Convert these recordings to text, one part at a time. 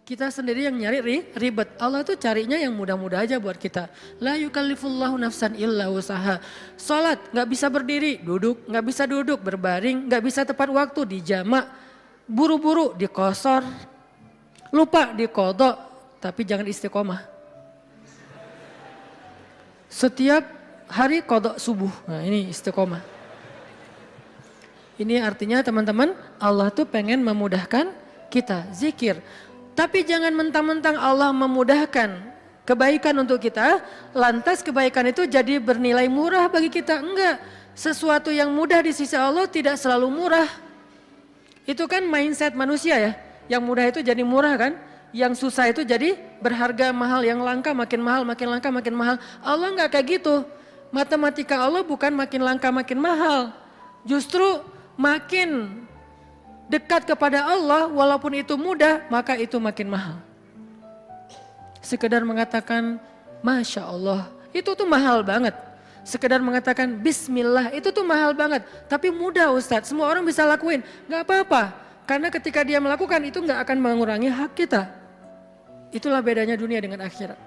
Kita sendiri yang nyari ribet. Allah tuh carinya yang mudah-mudah aja buat kita. La yukallifullahu nafsan illa usaha. Salat nggak bisa berdiri, duduk, nggak bisa duduk, berbaring, nggak bisa tepat waktu, dijamak, buru-buru, dikosor, lupa, dikodok, tapi jangan istiqomah. Setiap hari kodok subuh, nah ini istiqomah. Ini artinya teman-teman, Allah tuh pengen memudahkan kita, zikir. Tapi jangan mentang-mentang Allah memudahkan kebaikan untuk kita, lantas kebaikan itu jadi bernilai murah bagi kita. Enggak, sesuatu yang mudah di sisi Allah tidak selalu murah. Itu kan mindset manusia ya, yang mudah itu jadi murah kan, yang susah itu jadi berharga mahal, yang langka makin mahal, makin langka makin mahal. Allah enggak kayak gitu, matematika Allah bukan makin langka makin mahal, justru makin dekat kepada Allah walaupun itu mudah maka itu makin mahal. Sekedar mengatakan Masya Allah itu tuh mahal banget. Sekedar mengatakan Bismillah itu tuh mahal banget. Tapi mudah Ustadz, semua orang bisa lakuin. Gak apa-apa, karena ketika dia melakukan itu gak akan mengurangi hak kita. Itulah bedanya dunia dengan akhirat.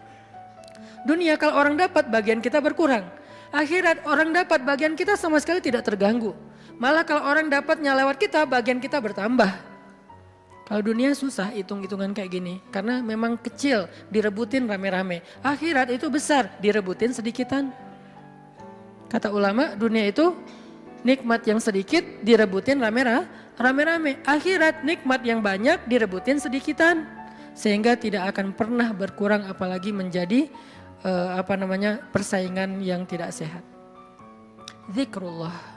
Dunia kalau orang dapat bagian kita berkurang. Akhirat orang dapat bagian kita sama sekali tidak terganggu. Malah kalau orang dapatnya lewat kita, bagian kita bertambah. Kalau dunia susah hitung-hitungan kayak gini. Karena memang kecil, direbutin rame-rame. Akhirat itu besar, direbutin sedikitan. Kata ulama, dunia itu nikmat yang sedikit, direbutin rame-rame. Akhirat nikmat yang banyak, direbutin sedikitan. Sehingga tidak akan pernah berkurang, apalagi menjadi persaingan yang tidak sehat. Zikrullah.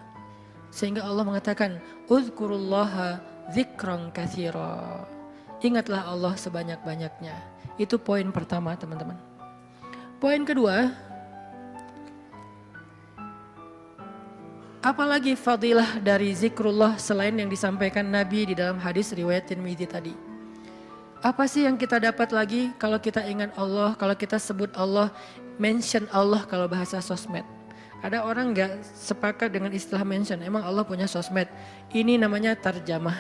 Sehingga Allah mengatakan, Uzkurullaha zikran katsira. Ingatlah Allah sebanyak-banyaknya. Itu poin pertama teman-teman. Poin kedua, apalagi fadilah dari zikrullah selain yang disampaikan Nabi di dalam hadis riwayat Tirmidzi tadi. Apa sih yang kita dapat lagi kalau kita ingat Allah, kalau kita sebut Allah, mention Allah kalau bahasa sosmed. Ada orang gak sepakat dengan istilah mention, emang Allah punya sosmed. Ini namanya tarjamah.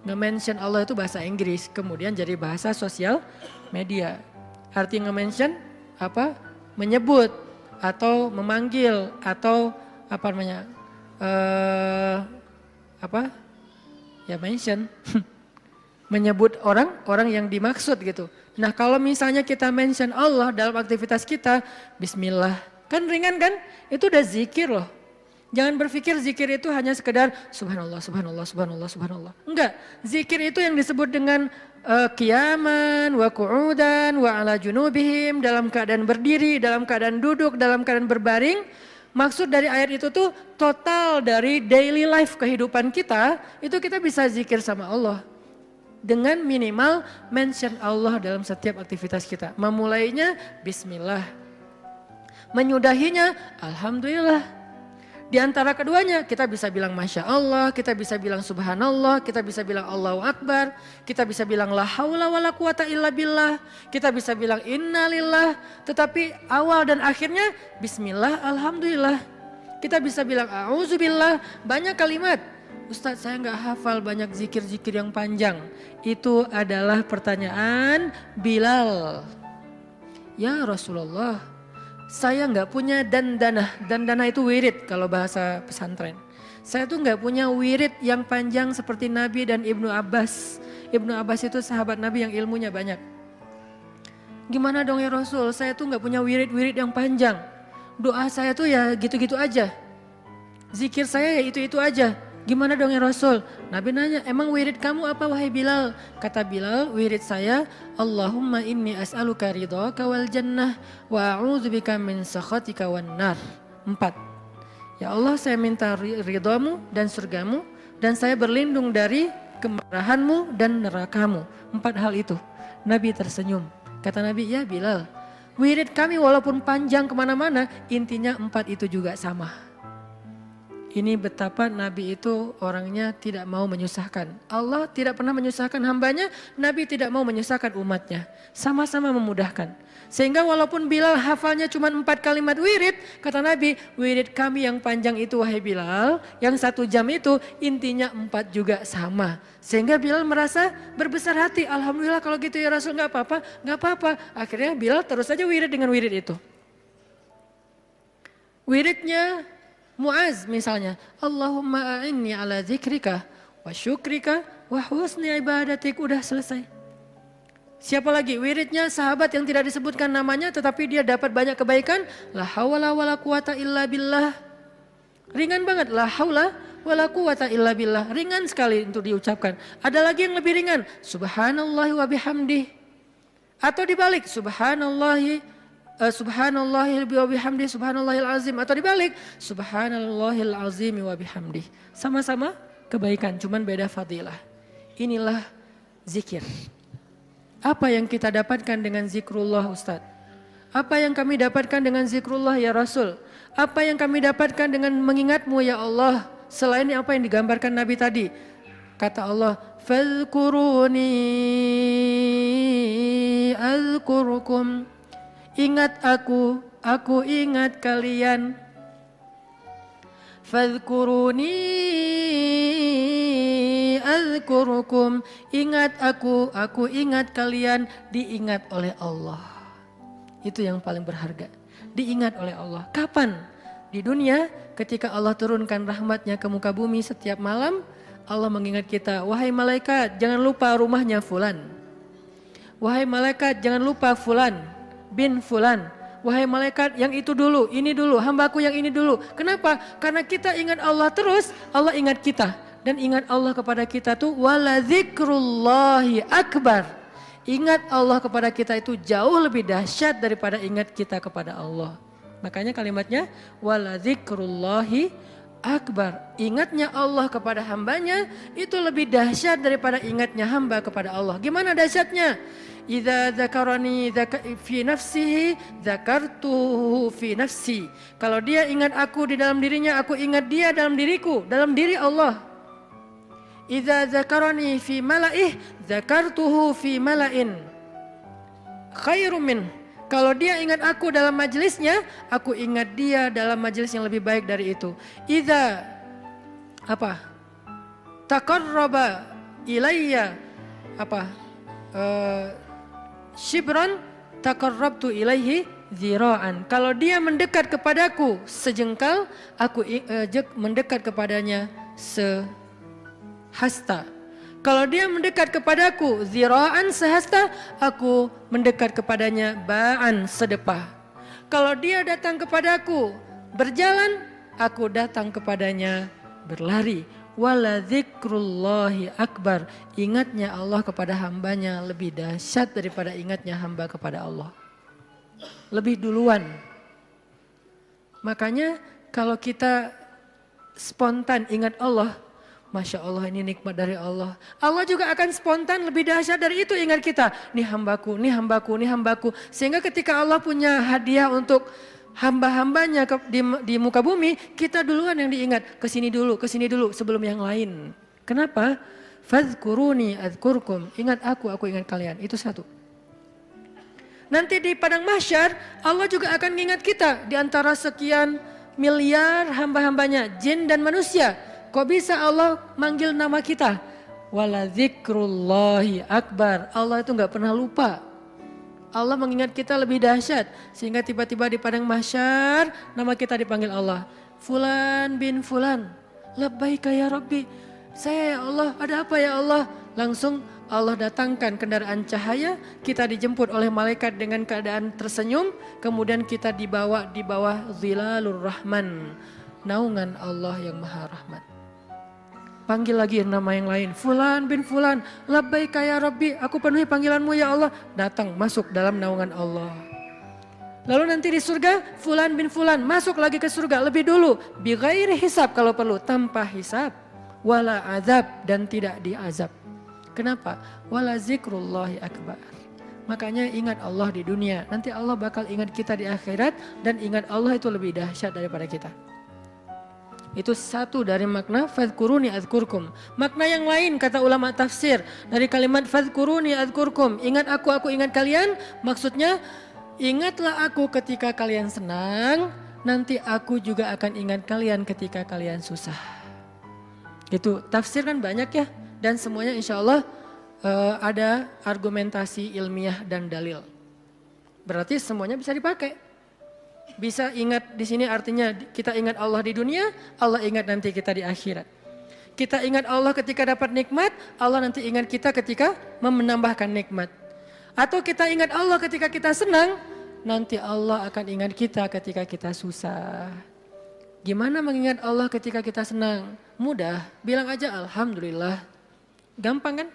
Nge-mention Allah itu bahasa Inggris, kemudian jadi bahasa sosial media. Arti nge-mention apa? Menyebut atau memanggil atau ya mention. Menyebut orang yang dimaksud gitu. Nah kalau misalnya kita mention Allah dalam aktivitas kita, Bismillah. Kan ringan kan? Itu udah zikir loh. Jangan berpikir zikir itu hanya sekedar subhanallah, subhanallah, subhanallah, subhanallah. Enggak, zikir itu yang disebut dengan qiyaman, wa qu'udan, wa ala junubihim, dalam keadaan berdiri, dalam keadaan duduk, dalam keadaan berbaring. Maksud dari ayat itu tuh total dari daily life kehidupan kita, itu kita bisa zikir sama Allah. Dengan minimal mention Allah dalam setiap aktivitas kita. Memulainya Bismillah. Menyudahinya Alhamdulillah. Di antara keduanya kita bisa bilang Masya Allah, kita bisa bilang Subhanallah, kita bisa bilang Allahu Akbar, kita bisa bilang La haula wa la quwata illa billah, kita bisa bilang Innalillah, tetapi awal dan akhirnya Bismillah, Alhamdulillah. Kita bisa bilang A'udzubillah, banyak kalimat. Ustadz saya gak hafal banyak zikir-zikir yang panjang. Itu adalah pertanyaan Bilal. Ya Rasulullah, saya nggak punya dandana itu wirid kalau bahasa pesantren. Saya tuh nggak punya wirid yang panjang seperti Nabi dan Ibnu Abbas. Ibnu Abbas itu sahabat Nabi yang ilmunya banyak. Gimana dong ya Rasul, saya tuh nggak punya wirid-wirid yang panjang. Doa saya tuh ya gitu-gitu aja. Zikir saya ya itu-itu aja. Gimana dong ya Rasul? Nabi nanya, emang wirid kamu apa wahai Bilal? Kata Bilal, wirid saya Allahumma inni as'aluka ridhaka wal jannah wa a'udzubika min sakhatika wan nar. 4. Ya Allah, saya minta ridhamu dan surgamu dan saya berlindung dari kemarahanmu dan nerakamu. 4 hal itu. Nabi tersenyum. Kata Nabi, ya Bilal, wirid kami walaupun panjang kemana-mana, intinya 4 itu juga sama. Ini betapa Nabi itu orangnya tidak mau menyusahkan. Allah tidak pernah menyusahkan hambanya, Nabi tidak mau menyusahkan umatnya. Sama-sama memudahkan. Sehingga walaupun Bilal hafalnya cuma 4 kalimat wirid, kata Nabi, wirid kami yang panjang itu wahai Bilal, yang 1 jam itu intinya 4 juga sama. Sehingga Bilal merasa berbesar hati, alhamdulillah kalau gitu ya Rasul, gak apa-apa, gak apa-apa. Akhirnya Bilal terus saja wirid dengan wirid itu. Wiridnya Muaz misalnya, Allahumma a'inni ala zikrika wa syukrika wa husni ibadatik, udah selesai. Siapa lagi? Wiridnya sahabat yang tidak disebutkan namanya tetapi dia dapat banyak kebaikan, la haula wala quwata illa billah. Ringan banget, la haula wala quwata illa billah, ringan sekali untuk diucapkan. Ada lagi yang lebih ringan, subhanallahi wa bihamdih. Atau dibalik, subhanallahil wa bihamdi subhanallahil azim, atau dibalik subhanallahil azim wa bihamdi. Sama-sama kebaikan, cuman beda fadilah. Inilah zikir. Apa yang kita dapatkan dengan zikrullah Ustaz? Apa yang kami dapatkan dengan zikrullah ya Rasul? Apa yang kami dapatkan dengan mengingatmu ya Allah? Selain apa yang digambarkan Nabi tadi. Kata Allah, fadhkuruni azkurukum. Ingat aku ingat kalian. Fadhkuruni azkurukum. Ingat aku ingat kalian, diingat oleh Allah. Itu yang paling berharga. Diingat oleh Allah. Kapan? Di dunia ketika Allah turunkan rahmatnya ke muka bumi setiap malam, Allah mengingat kita, wahai malaikat jangan lupa rumahnya fulan. Wahai malaikat jangan lupa fulan bin fulan. Wahai malaikat yang itu dulu, ini dulu, hambaku yang ini dulu. Kenapa? Karena kita ingat Allah terus, Allah ingat kita. Dan ingat Allah kepada kita tuh wala zikrullahi akbar. Ingat Allah kepada kita itu jauh lebih dahsyat daripada ingat kita kepada Allah. Makanya kalimatnya wala zikrullahi akbar. Ingatnya Allah kepada hambanya itu lebih dahsyat daripada ingatnya hamba kepada Allah. Gimana dahsyatnya? Idza dzakarani fi nafsihi dzakartuhu fi nafsi. Kalau dia ingat aku di dalam dirinya, aku ingat dia dalam diriku, dalam diri Allah. Idza dzakarani fi mala'ih dzakartuhu fi mala'in khairum min. Kalau dia ingat aku dalam majelisnya, aku ingat dia dalam majelis yang lebih baik dari itu. Idza taqarraba ilayya shibran taqarrabtu ilaihi zira'an. Kalau dia mendekat kepadaku sejengkal, aku mendekat kepadanya sehasta. Kalau dia mendekat kepadaku zira'an sehasta, aku mendekat kepadanya ba'an sedepah. Kalau dia datang kepadaku berjalan, aku datang kepadanya berlari. Wala zikrullahi akbar. Ingatnya Allah kepada hambanya lebih dahsyat daripada ingatnya hamba kepada Allah. Lebih duluan. Makanya kalau kita spontan ingat Allah, Masya Allah ini nikmat dari Allah. Allah juga akan spontan lebih dahsyat dari itu ingat kita. Nih hambaku, nih hambaku, nih hambaku. Sehingga ketika Allah punya hadiah untuk hamba-hambanya di muka bumi, kita duluan yang diingat. Kesini dulu sebelum yang lain. Kenapa? Fadhkuruni adzkurkum. Ingat aku ingat kalian. Itu satu. Nanti di padang mahsyar Allah juga akan mengingat kita. Di antara sekian miliar hamba-hambanya, jin dan manusia. Kok bisa Allah manggil nama kita? Wala zikrullahi akbar. Allah itu gak pernah lupa. Allah mengingat kita lebih dahsyat. Sehingga tiba-tiba di padang mahsyar nama kita dipanggil Allah. Fulan bin fulan. Labbaika ya Rabbi. Saya ya Allah, ada apa ya Allah? Langsung Allah datangkan kendaraan cahaya. Kita dijemput oleh malaikat dengan keadaan tersenyum. Kemudian kita dibawa di bawah zilalur rahman. Naungan Allah yang maha rahmat. Panggil lagi nama yang lain. Fulan bin fulan. Labbaika ya Rabbi. Aku penuhi panggilanmu ya Allah. Datang masuk dalam naungan Allah. Lalu nanti di surga. Fulan bin fulan. Masuk lagi ke surga lebih dulu. Bi ghairi hisab kalau perlu. Tanpa hisab. Wala azab. Dan tidak diazab. Kenapa? Wala zikrullahi akbar. Makanya ingat Allah di dunia. Nanti Allah bakal ingat kita di akhirat. Dan ingat Allah itu lebih dahsyat daripada kita. Itu satu dari makna fadhkuruni adzkurkum. Makna yang lain kata ulama tafsir dari kalimat fadhkuruni adzkurkum, ingat aku ingat kalian, maksudnya ingatlah aku ketika kalian senang, nanti aku juga akan ingat kalian ketika kalian susah. Itu tafsir kan banyak ya, dan semuanya insya Allah ada argumentasi ilmiah dan dalil. Berarti semuanya bisa dipakai. Bisa ingat di sini artinya kita ingat Allah di dunia, Allah ingat nanti kita di akhirat. Kita ingat Allah ketika dapat nikmat, Allah nanti ingat kita ketika menambahkan nikmat. Atau kita ingat Allah ketika kita senang, nanti Allah akan ingat kita ketika kita susah. Gimana mengingat Allah ketika kita senang? Mudah, bilang aja Alhamdulillah. Gampang kan?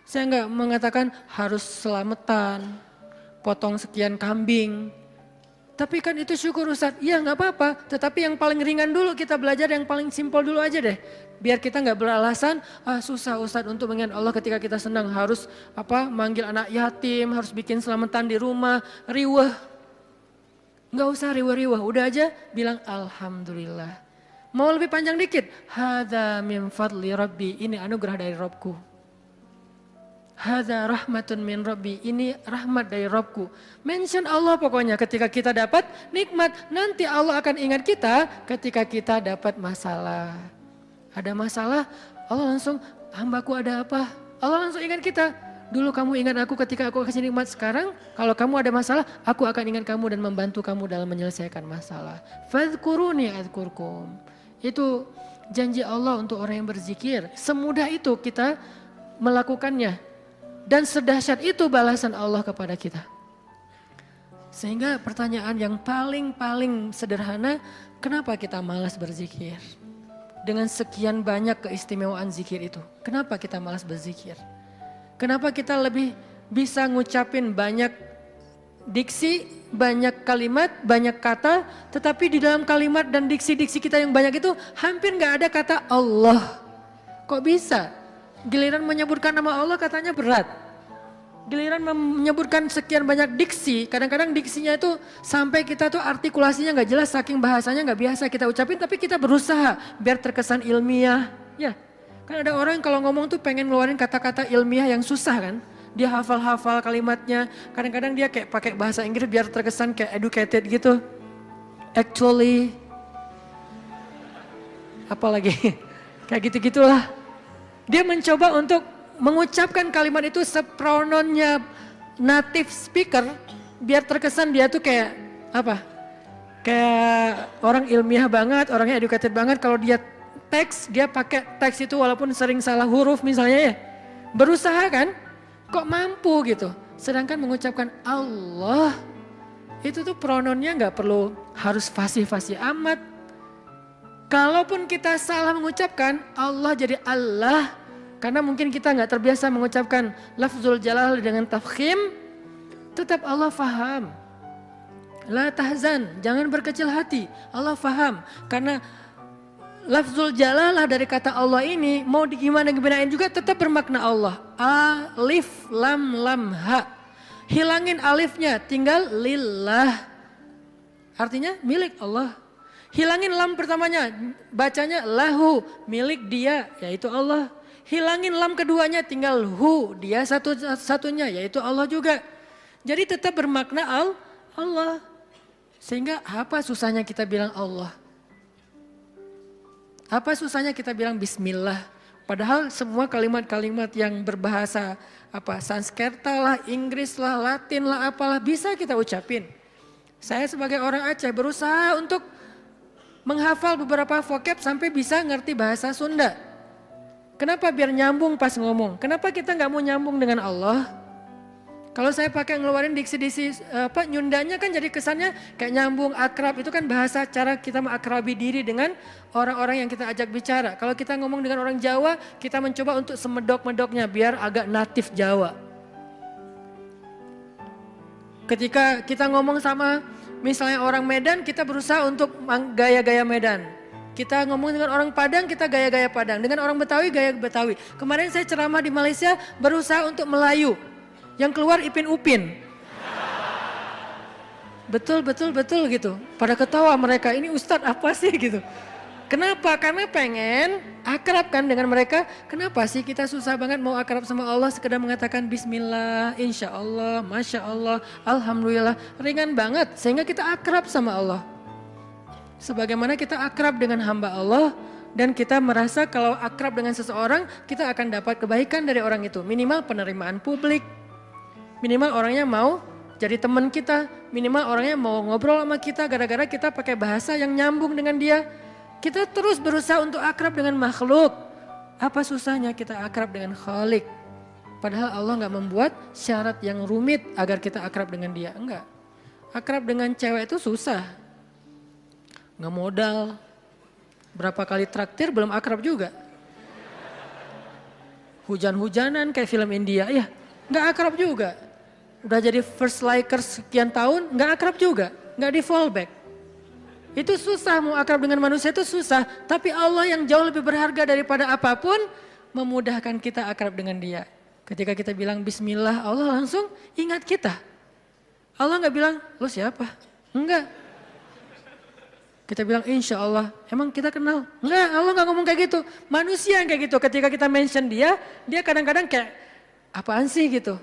Saya nggak mengatakan harus selamatan, potong sekian kambing. Tapi kan itu syukur Ustadz, iya nggak apa-apa. Tetapi yang paling ringan dulu kita belajar, yang paling simpel dulu aja deh. Biar kita nggak beralasan, susah Ustadz untuk mengingat Allah ketika kita senang. Harus manggil anak yatim, harus bikin selamatan di rumah, riweh. Nggak usah riweh-riweh, udah aja bilang Alhamdulillah. Mau lebih panjang dikit, hadza min fadli Rabbi, ini anugerah dari Robku. Hadza rahmatun min Rabbi, ini rahmat dari Robku. Mention Allah pokoknya ketika kita dapat nikmat, nanti Allah akan ingat kita ketika kita dapat masalah. Ada masalah, Allah langsung, hambaku ada apa? Allah langsung ingat kita. Dulu kamu ingat aku ketika aku kasih nikmat, sekarang kalau kamu ada masalah, aku akan ingat kamu dan membantu kamu dalam menyelesaikan masalah. Fadhkuruni adzkurkum. Itu janji Allah untuk orang yang berzikir. Semudah itu kita melakukannya. Dan sedahsyat itu balasan Allah kepada kita. Sehingga pertanyaan yang paling sederhana, kenapa kita malas berzikir? Dengan sekian banyak keistimewaan zikir itu, kenapa kita malas berzikir? Kenapa kita lebih bisa ngucapin banyak diksi, banyak kalimat, banyak kata, tetapi di dalam kalimat dan diksi-diksi kita yang banyak itu hampir gak ada kata Allah. Kok bisa? Giliran menyebutkan nama Allah katanya berat. Giliran menyebutkan sekian banyak diksi, kadang-kadang diksinya itu sampai kita tuh artikulasinya gak jelas, saking bahasanya gak biasa kita ucapin, tapi kita berusaha biar terkesan ilmiah. Ya, kan ada orang yang kalau ngomong tuh pengen ngeluarin kata-kata ilmiah yang susah kan. Dia hafal-hafal kalimatnya, kadang-kadang dia kayak pakai bahasa Inggris biar terkesan kayak educated gitu. Actually, apalagi, kayak gitu-gitulah. Dia mencoba untuk mengucapkan kalimat itu seprononnya native speaker biar terkesan dia tuh kayak kayak orang ilmiah banget, orangnya educated banget. Kalau dia teks, dia pakai teks itu walaupun sering salah huruf misalnya ya. Berusaha kan, kok mampu gitu. Sedangkan mengucapkan Allah, itu tuh prononnya gak perlu harus fasih-fasih amat. Kalaupun kita salah mengucapkan, Allah jadi Allah. Karena mungkin kita nggak terbiasa mengucapkan lafzul jalal dengan tafkhim, tetap Allah faham. La tahzan, jangan berkecil hati. Allah faham. Karena lafzul jalalah dari kata Allah ini mau gimanain juga tetap bermakna Allah. Alif lam ha. Hilangin alifnya, tinggal lillah. Artinya milik Allah. Hilangin lam pertamanya, bacanya lahu, milik dia, yaitu Allah. Hilangin lam keduanya, tinggal hu, dia satu-satunya, yaitu Allah juga. Jadi tetap bermakna Allah. Sehingga apa susahnya kita bilang Allah? Apa susahnya kita bilang bismillah? Padahal semua kalimat-kalimat yang berbahasa Sanskerta lah, Inggris lah, Latin lah, apalah bisa kita ucapin. Saya sebagai orang Aceh berusaha untuk menghafal beberapa vocab sampai bisa ngerti bahasa Sunda. Kenapa? Biar nyambung pas ngomong. Kenapa kita nggak mau nyambung dengan Allah? Kalau saya pakai ngeluarin diksi-diksi nyundanya kan jadi kesannya kayak nyambung, akrab. Itu kan bahasa cara kita mengakrabi diri dengan orang-orang yang kita ajak bicara. Kalau kita ngomong dengan orang Jawa, kita mencoba untuk semedok-medoknya biar agak natif Jawa. Ketika kita ngomong sama misalnya orang Medan, kita berusaha untuk gaya-gaya Medan. Kita ngomong dengan orang Padang, kita gaya-gaya Padang. Dengan orang Betawi, gaya Betawi. Kemarin saya ceramah di Malaysia, berusaha untuk Melayu. Yang keluar Ipin Upin. Betul gitu. Pada ketawa mereka, ini Ustadz apa sih gitu. Kenapa? Karena pengen akrab kan dengan mereka. Kenapa sih kita susah banget mau akrab sama Allah sekedar mengatakan bismillah, insya Allah, masya Allah, alhamdulillah. Ringan banget sehingga kita akrab sama Allah. Sebagaimana kita akrab dengan hamba Allah dan kita merasa kalau akrab dengan seseorang kita akan dapat kebaikan dari orang itu. Minimal penerimaan publik, minimal orangnya mau jadi teman kita, minimal orangnya mau ngobrol sama kita gara-gara kita pakai bahasa yang nyambung dengan dia. Kita terus berusaha untuk akrab dengan makhluk. Apa susahnya kita akrab dengan Khalik? Padahal Allah nggak membuat syarat yang rumit agar kita akrab dengan dia. Enggak. Akrab dengan cewek itu susah. Nggak modal. Berapa kali traktir belum akrab juga. Hujan-hujanan kayak film India. Ya nggak akrab juga. Udah jadi first likers sekian tahun nggak akrab juga. Nggak di fallback. Itu susah, mau akrab dengan manusia itu susah. Tapi Allah yang jauh lebih berharga daripada apapun memudahkan kita akrab dengan dia. Ketika kita bilang bismillah, Allah langsung ingat kita. Allah nggak bilang, lo siapa? Enggak. Kita bilang insya Allah, emang kita kenal? Enggak, Allah nggak ngomong kayak gitu. Manusia yang kayak gitu, ketika kita mention dia kadang-kadang kayak apaan sih gitu.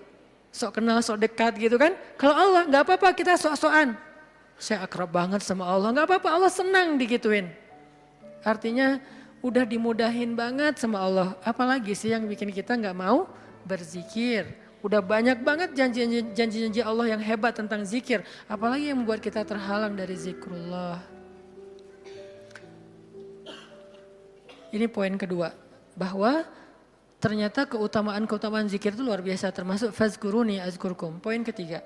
Sok kenal, sok dekat gitu kan. Kalau Allah nggak apa-apa, kita sok-sokan. Saya akrab banget sama Allah, gak apa-apa, Allah senang digituin. Artinya udah dimudahin banget sama Allah. Apalagi sih yang bikin kita gak mau berzikir. Udah banyak banget janji-janji Allah yang hebat tentang zikir. Apalagi yang membuat kita terhalang dari zikrullah. Ini poin kedua, bahwa ternyata keutamaan zikir itu luar biasa, termasuk fazkuruni azkurkum. Poin ketiga.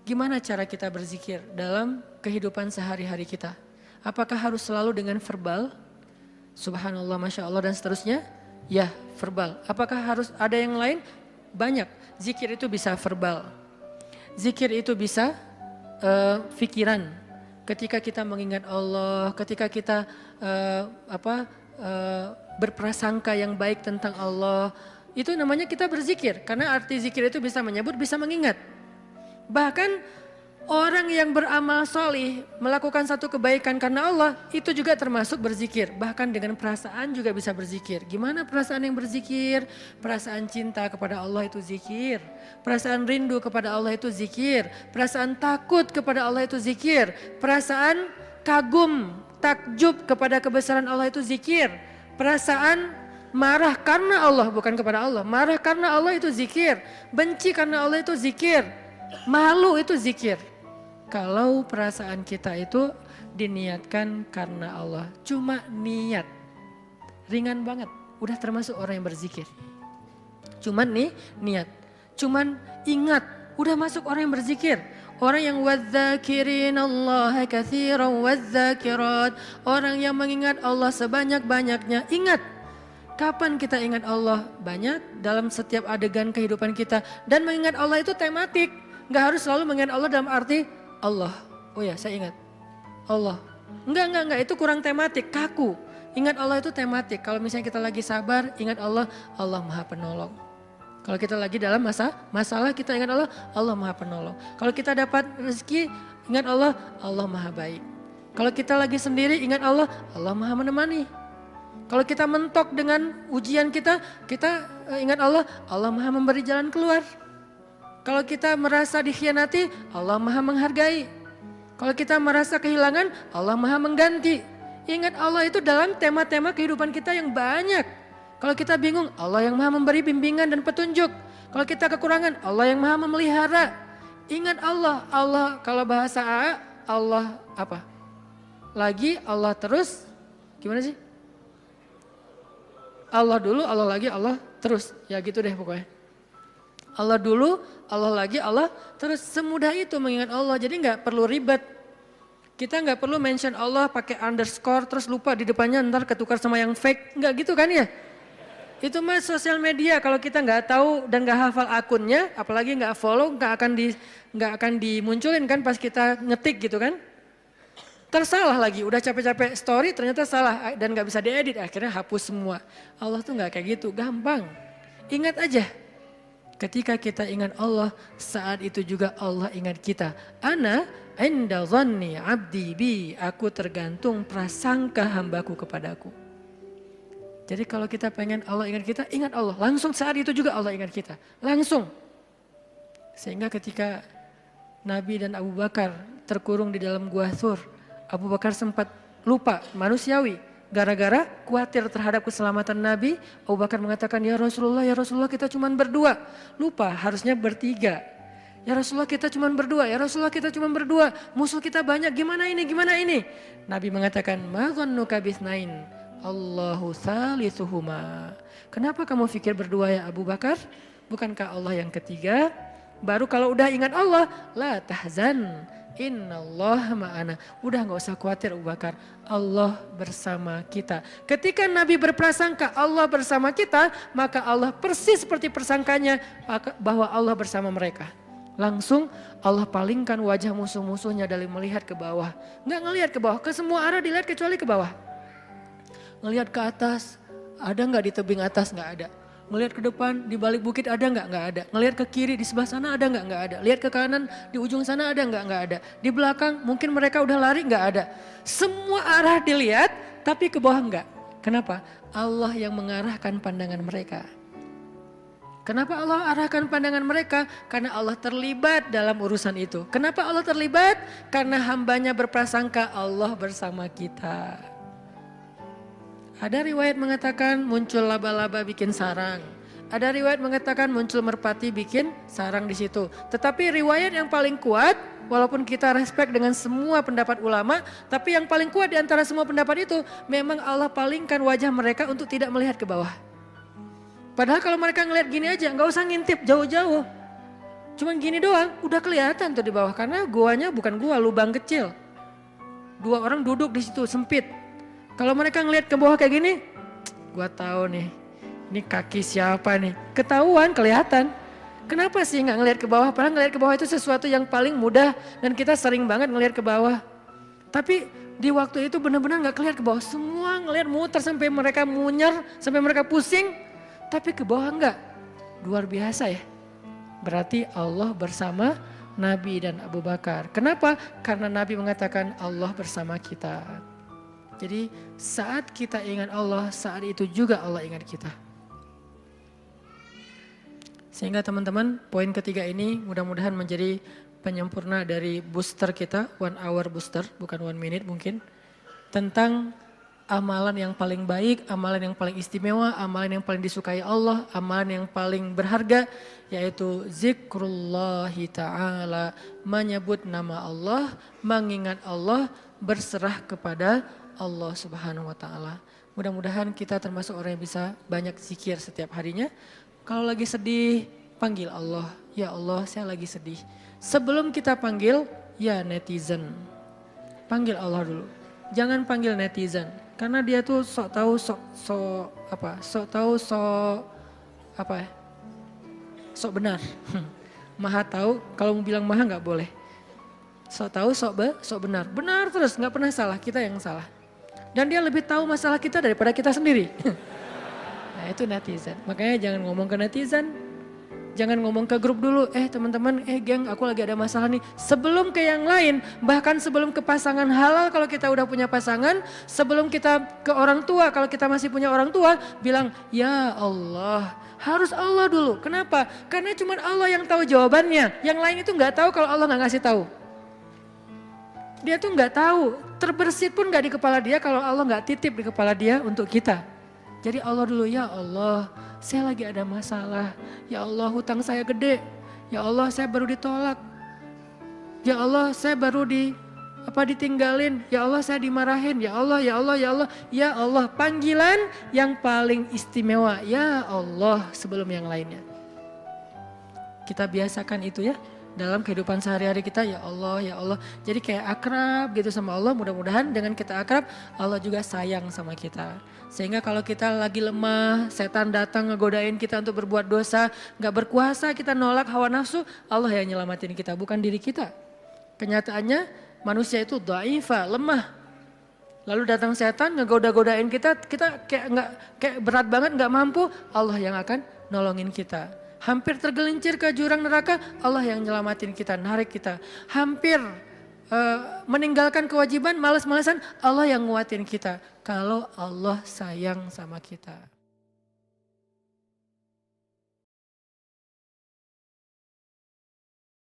Gimana cara kita berzikir dalam kehidupan sehari-hari kita? Apakah harus selalu dengan verbal? Subhanallah, Masya Allah dan seterusnya? Ya, verbal. Apakah harus ada yang lain? Banyak. Zikir itu bisa verbal. Zikir itu bisa pikiran. Ketika kita mengingat Allah, ketika kita berprasangka yang baik tentang Allah, itu namanya kita berzikir. Karena arti zikir itu bisa menyebut, bisa mengingat. Bahkan orang yang beramal solih melakukan satu kebaikan karena Allah itu juga termasuk berzikir. Bahkan dengan perasaan juga bisa berzikir. Gimana perasaan yang berzikir? Perasaan cinta kepada Allah itu zikir. Perasaan rindu kepada Allah itu zikir. Perasaan takut kepada Allah itu zikir. Perasaan kagum, takjub kepada kebesaran Allah itu zikir. Perasaan marah karena Allah bukan kepada Allah. Marah karena Allah itu zikir. Benci karena Allah itu zikir. Malu itu zikir. Kalau perasaan kita itu diniatkan karena Allah. Cuma niat. Ringan banget. Udah termasuk orang yang berzikir. Cuman nih niat. Cuman ingat. Udah masuk orang yang berzikir. Orang yang wadzakirin Allah katsiran wadzakirat. Orang yang mengingat Allah sebanyak-banyaknya. Ingat. Kapan kita ingat Allah? Banyak dalam setiap adegan kehidupan kita. Dan mengingat Allah itu tematik. Gak harus selalu mengingat Allah dalam arti Allah. Oh ya, saya ingat Allah. Enggak, itu kurang tematik, kaku. Ingat Allah itu tematik. Kalau misalnya kita lagi sabar, ingat Allah, Allah Maha Penolong. Kalau kita lagi dalam masalah, kita ingat Allah, Allah Maha Penolong. Kalau kita dapat rezeki, ingat Allah, Allah Maha Baik. Kalau kita lagi sendiri, ingat Allah, Allah Maha Menemani. Kalau kita mentok dengan ujian kita ingat Allah, Allah Maha Memberi jalan keluar. Kalau kita merasa dikhianati, Allah Maha Menghargai. Kalau kita merasa kehilangan, Allah Maha Mengganti. Ingat Allah itu dalam tema-tema kehidupan kita yang banyak. Kalau kita bingung, Allah yang Maha Memberi bimbingan dan petunjuk. Kalau kita kekurangan, Allah yang Maha Memelihara. Ingat Allah, Allah kalau bahasa A, Allah apa? Lagi, Allah terus, gimana sih? Allah dulu, Allah lagi, Allah terus. Ya gitu deh pokoknya. Allah dulu, Allah lagi, Allah terus. Semudah itu mengingat Allah. Jadi gak perlu ribet. Kita gak perlu mention Allah pakai underscore terus lupa di depannya ntar ketukar sama yang fake. Gak gitu kan ya? Itu mah sosial media. Kalau kita gak tahu dan gak hafal akunnya, apalagi gak follow, gak akan dimunculin kan pas kita ngetik gitu kan. Tersalah lagi, udah capek-capek story ternyata salah dan gak bisa diedit. Akhirnya hapus semua. Allah tuh gak kayak gitu, gampang. Ingat aja. Ketika kita ingat Allah, saat itu juga Allah ingat kita. Ana inda dhanni abdi bi, aku tergantung prasangka hambaku kepadaku. Jadi kalau kita pengen Allah ingat kita, ingat Allah. Langsung saat itu juga Allah ingat kita. Langsung. Sehingga ketika Nabi dan Abu Bakar terkurung di dalam gua Thur, Abu Bakar sempat lupa, manusiawi. Gara-gara khawatir terhadap keselamatan Nabi, Abu Bakar mengatakan, ya Rasulullah kita cuma berdua. Lupa, harusnya bertiga. Ya Rasulullah kita cuma berdua, ya Rasulullah kita cuma berdua. Musuh kita banyak, gimana ini? Nabi mengatakan, ma dhannuka bisnain, Allahu thalithuhuma. Kenapa kamu pikir berdua ya Abu Bakar? Bukankah Allah yang ketiga? Baru kalau udah ingat Allah, la tahzan, innallaha ma'ana. Udah gak usah khawatir Abu Bakar, Allah bersama kita. Ketika Nabi berprasangka Allah bersama kita, maka Allah persis seperti persangkanya bahwa Allah bersama mereka. Langsung Allah palingkan wajah musuh-musuhnya dari melihat ke bawah. Gak ngelihat ke bawah, ke semua arah dilihat kecuali ke bawah. Ngelihat ke atas, ada gak di tebing atas? Gak ada. Ngelihat ke depan, di balik bukit ada nggak? Nggak ada. Ngelihat ke kiri, di sebelah sana ada nggak? Nggak ada. Lihat ke kanan, di ujung sana ada nggak? Nggak ada. Di belakang, mungkin mereka udah lari, nggak ada. Semua arah dilihat, tapi ke bawah nggak. Kenapa? Allah yang mengarahkan pandangan mereka. Kenapa Allah arahkan pandangan mereka? Karena Allah terlibat dalam urusan itu. Kenapa Allah terlibat? Karena hambanya berprasangka Allah bersama kita. Ada riwayat mengatakan muncul laba-laba bikin sarang. Ada riwayat mengatakan muncul merpati bikin sarang di situ. Tetapi riwayat yang paling kuat, walaupun kita respect dengan semua pendapat ulama, tapi yang paling kuat di antara semua pendapat itu, memang Allah palingkan wajah mereka untuk tidak melihat ke bawah. Padahal kalau mereka ngelihat gini aja, nggak usah ngintip jauh-jauh. Cuman gini doang, udah kelihatan tuh di bawah. Karena guanya bukan gua, lubang kecil. 2 orang duduk di situ, sempit. Kalau mereka ngelihat ke bawah kayak gini, gua tahu nih, ini kaki siapa nih? Ketahuan, kelihatan. Kenapa sih nggak ngelihat ke bawah? Padahal ngelihat ke bawah itu sesuatu yang paling mudah dan kita sering banget ngelihat ke bawah. Tapi di waktu itu benar-benar nggak kelihatan ke bawah. Semua ngelihat muter sampai mereka munyer, sampai mereka pusing. Tapi ke bawah enggak. Luar biasa ya. Berarti Allah bersama Nabi dan Abu Bakar. Kenapa? Karena Nabi mengatakan Allah bersama kita. Jadi saat kita ingat Allah, saat itu juga Allah ingat kita. Sehingga teman-teman, poin ketiga ini mudah-mudahan menjadi penyempurna dari booster kita, 1 hour booster, bukan 1 minute mungkin. Tentang amalan yang paling baik, amalan yang paling istimewa, amalan yang paling disukai Allah, amalan yang paling berharga, yaitu zikrullahi ta'ala, menyebut nama Allah, mengingat Allah, berserah kepada Allah Subhanahu wa taala. Mudah-mudahan kita termasuk orang yang bisa banyak zikir setiap harinya. Kalau lagi sedih, panggil Allah. Ya Allah, saya lagi sedih. Sebelum kita panggil, ya netizen. Panggil Allah dulu. Jangan panggil netizen. Karena dia tuh sok tahu, sok benar. Maha tahu, kalau mau bilang maha nggak boleh. Sok tahu, sok benar. Benar terus, nggak pernah salah, kita yang salah. Dan dia lebih tahu masalah kita daripada kita sendiri. Nah itu netizen. Makanya jangan ngomong ke netizen. Jangan ngomong ke grup dulu. Teman-teman, geng aku lagi ada masalah nih. Sebelum ke yang lain, bahkan sebelum ke pasangan halal kalau kita udah punya pasangan. Sebelum kita ke orang tua, kalau kita masih punya orang tua. Bilang, ya Allah. Harus Allah dulu. Kenapa? Karena cuma Allah yang tahu jawabannya. Yang lain itu gak tahu kalau Allah gak ngasih tahu. Dia tuh nggak tahu, terbersit pun nggak di kepala dia kalau Allah nggak titip di kepala dia untuk kita. Jadi Allah dulu, ya Allah saya lagi ada masalah, ya Allah hutang saya gede, ya Allah saya baru ditolak, ya Allah saya baru ditinggalin, ya Allah saya dimarahin, ya Allah, ya Allah, ya Allah, ya Allah. Panggilan yang paling istimewa, ya Allah sebelum yang lainnya. Kita biasakan itu ya. Dalam kehidupan sehari-hari kita, ya Allah, ya Allah. Jadi kayak akrab gitu sama Allah, mudah-mudahan dengan kita akrab, Allah juga sayang sama kita. Sehingga kalau kita lagi lemah, setan datang ngegodain kita untuk berbuat dosa, gak berkuasa, kita nolak hawa nafsu, Allah yang nyelamatin kita, bukan diri kita. Kenyataannya manusia itu dhaifa, lemah. Lalu datang setan ngegoda-godain kita kayak berat banget, gak mampu, Allah yang akan nolongin kita. Hampir tergelincir ke jurang neraka, Allah yang nyelamatin kita, narik kita. Hampir meninggalkan kewajiban, malas-malasan, Allah yang nguatin kita. Kalau Allah sayang sama kita.